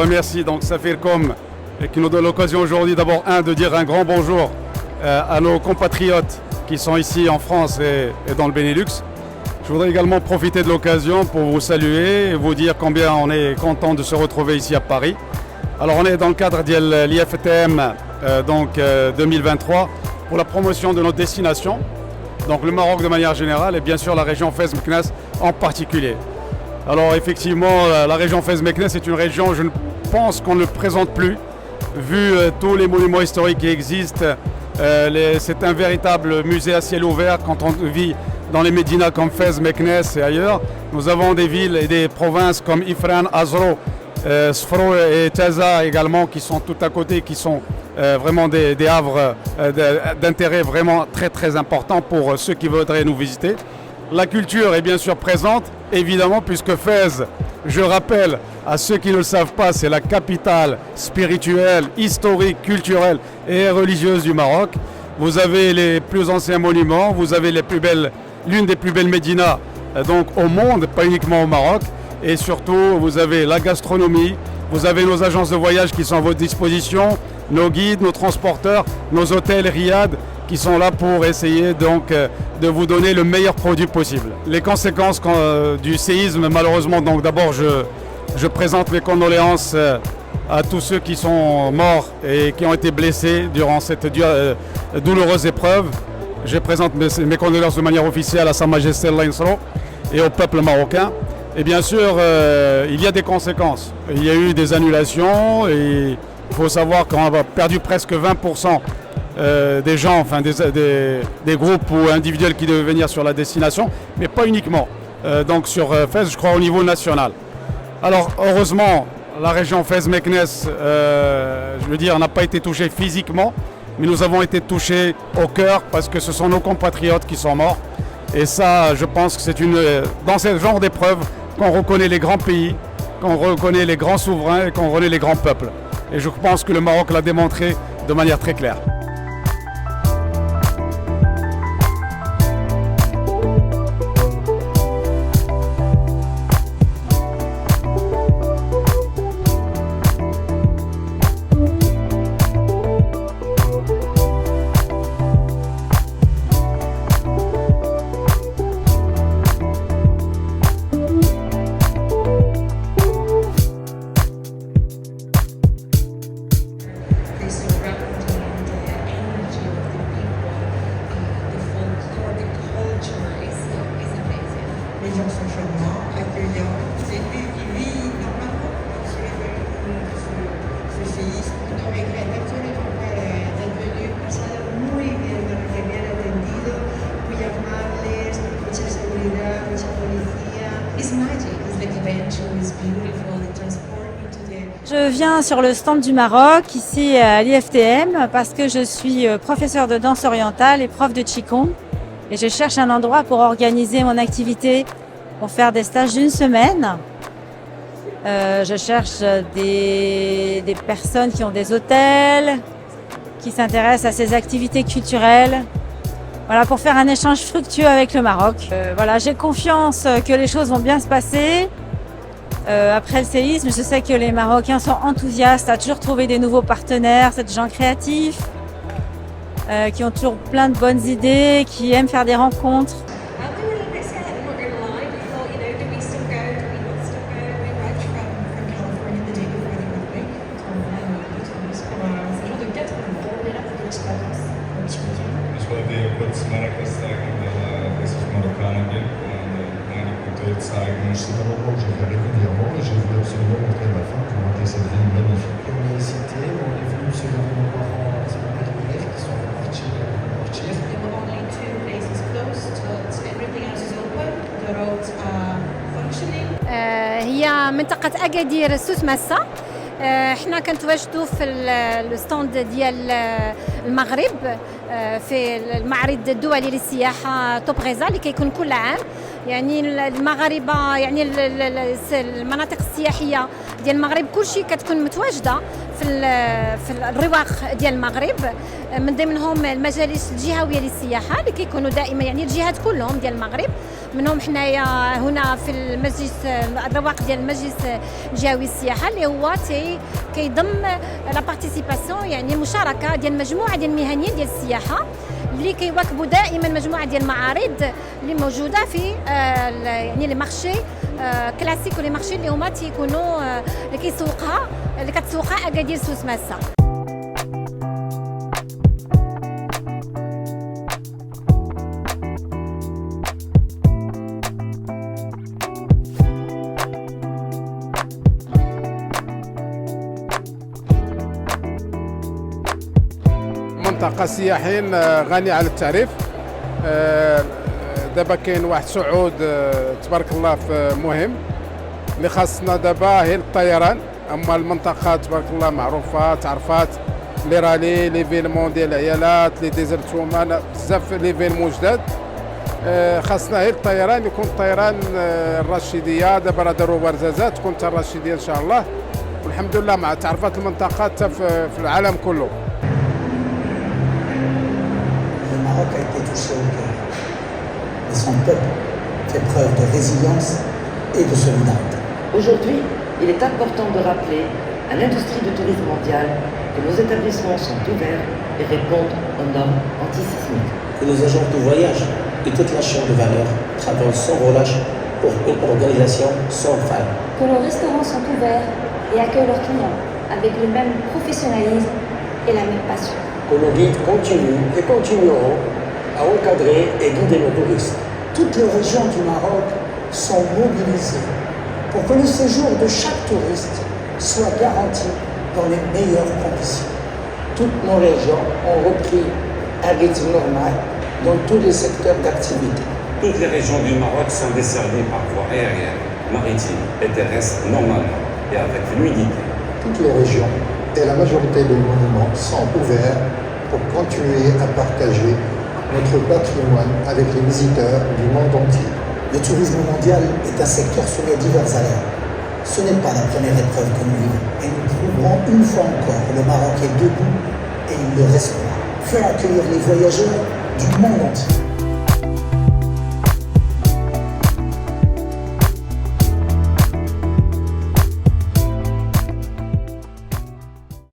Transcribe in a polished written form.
remercie donc Safircom qui nous donne l'occasion aujourd'hui d'abord de dire un grand bonjour à nos compatriotes qui sont ici en France et dans le Benelux. Je voudrais également profiter de l'occasion pour vous saluer et vous dire combien on est content de se retrouver ici à Paris. Alors on est dans le cadre de l'IFTM 2023 pour la promotion de notre destination, donc le Maroc de manière générale et bien sûr la région Fès-Meknès en particulier. Alors effectivement la région Fès-Meknès est une région, je pense qu'on ne présente plus, vu tous les monuments historiques qui existent. C'est un véritable musée à ciel ouvert quand on vit dans les médinas comme Fès, Meknès et ailleurs. Nous avons des villes et des provinces comme Ifrane, Azro, Sfro et Taza également qui sont tout à côté, qui sont vraiment des havres d'intérêt vraiment très très importants pour ceux qui voudraient nous visiter. La culture est bien sûr présente, évidemment, puisque Fès, je rappelle à ceux qui ne le savent pas, c'est la capitale spirituelle, historique, culturelle et religieuse du Maroc. Vous avez les plus anciens monuments, vous avez l'une des plus belles médinas donc au monde, pas uniquement au Maroc. Et surtout, vous avez la gastronomie, vous avez nos agences de voyage qui sont à votre disposition, nos guides, nos transporteurs, nos hôtels Riyad qui sont là pour essayer donc de vous donner le meilleur produit possible. Les conséquences du séisme, malheureusement, donc d'abord je présente mes condoléances à tous ceux qui sont morts et qui ont été blessés durant cette douloureuse épreuve. Je présente mes condoléances de manière officielle à Sa Majesté l'Insro et au peuple marocain. Et bien sûr, il y a des conséquences. Il y a eu des annulations et il faut savoir qu'on a perdu presque 20% des gens, enfin des groupes ou individuels qui devaient venir sur la destination, mais pas uniquement. Donc sur Fès, je crois au niveau national. Alors heureusement, la région Fès-Meknès, je veux dire, n'a pas été touchée physiquement, mais nous avons été touchés au cœur parce que ce sont nos compatriotes qui sont morts. Et ça, je pense que c'est dans ce genre d'épreuve qu'on reconnaît les grands pays, qu'on reconnaît les grands souverains et qu'on reconnaît les grands peuples. Et je pense que le Maroc l'a démontré de manière très claire. Les gens sont charmants, accueillants. C'est lui qui vit normalement ce séisme. No regretazione del venu pasado muy bien, nos que bien atendido, muy amables, mucha seguridad, mucha policía. It's magic. It's like adventure, it's beautiful, it transports you to the... Je viens sur le stand du Maroc, ici à l'IFTM, parce que je suis professeure de danse orientale et prof de Qigong. Et je cherche un endroit pour organiser mon activité, pour faire des stages d'une semaine. Je cherche des personnes qui ont des hôtels, qui s'intéressent à ces activités culturelles. Voilà, pour faire un échange fructueux avec le Maroc. Voilà, j'ai confiance que les choses vont bien se passer. Après le séisme, je sais que les Marocains sont enthousiastes à toujours trouver des nouveaux partenaires, c'est des gens créatifs, qui ont toujours plein de bonnes idées, qui aiment faire des rencontres. We were a little bit scared, I'm not going to lie. We thought, do we still go? Do we not still go? We went from California the day before they got big. C'est genre de 4 mois. On est là pour l'expérience, un petit week-end. بالنسبة لي كنت مركز ساكن قصص ماروكانا جدا يعني كنت ساكن C'est un endroit où j'ai fait régulièrement et j'ai voulu absolument montrer ma femme pour montrer cette ville magnifique. Et on est cité, on est venu observer nos parents à ce moment de qui sont repartis. There were only 2 places closed, so everything else is open. The roads are functioning. هي منطقة أكادير سوس مسا. احنا كنتواجدوا في الستاند ديال المغرب في المعرض الدولي للسياحة توب غيزا اللي كيكون كل عام. يعني المغاربة يعني المناطق السياحية ديال المغرب كلشي كتكون متواجدة في الرواق ديال المغرب، من ضمنهم المجالس الجهويه للسياحه اللي كيكونوا دائما يعني الجهات كلهم ديال المغرب، منهم حنايا هنا في المجلس الرواق ديال المجلس الجهوي للسياحه اللي هو كيضم لا بارتيسيباسيون يعني المشاركه ديال مجموعه ديال المهنيين ديال السياحه اللي كيواكبوا دائما مجموعه ديال المعارض اللي موجوده في يعني لي مارشي كلاسيك ولي مارشي اللي هما تيكونوا اللي كتسوقها اكادير سوس ماسه. منطقة سياحية غنية على التعريف. دابا كاين واحد صعود تبارك الله في مهم اللي خاصنا دابا هي الطيران. اما المنطقة تبارك الله معروفة تعرفات لي رالي لي فيلمون ديال العيالات لي ديزرت وومان بزاف لي فيلمون جداد. خاصنا هي الطيران يكون الطيران الرشيدية. دابا راه داروا برزازات تكون حتى الرشيدية ان شاء الله، والحمد لله مع تعرفات المنطقة حتى في العالم كله. Le Maroc a été touché au cœur, et son peuple fait preuve de résilience et de solidarité. Aujourd'hui, il est important de rappeler à l'industrie du tourisme mondial que nos établissements sont ouverts et répondent aux normes antisismiques. Que nos agents de voyage et toute la chaîne de valeur travaillent sans relâche pour une organisation sans faille. Que nos restaurants sont ouverts et accueillent leurs clients avec le même professionnalisme et la même passion. Que nos guides continuent et continueront à encadrer et guider nos touristes. Toutes les régions du Maroc sont mobilisées pour que le séjour de chaque touriste soit garanti dans les meilleures conditions. Toutes nos régions ont repris un rythme normal dans tous les secteurs d'activité. Toutes les régions du Maroc sont desservies par voie aérienne, maritime et terrestre normalement et avec fluidité. Toutes les régions et la majorité des monuments sont ouverts pour continuer à partager notre patrimoine avec les visiteurs du monde entier. Le tourisme mondial est un secteur soumis à divers aléas. Ce n'est pas la première épreuve que nous vivons et nous prouverons une fois encore que le Maroc est debout et il le restera. Faire accueillir les voyageurs du monde entier.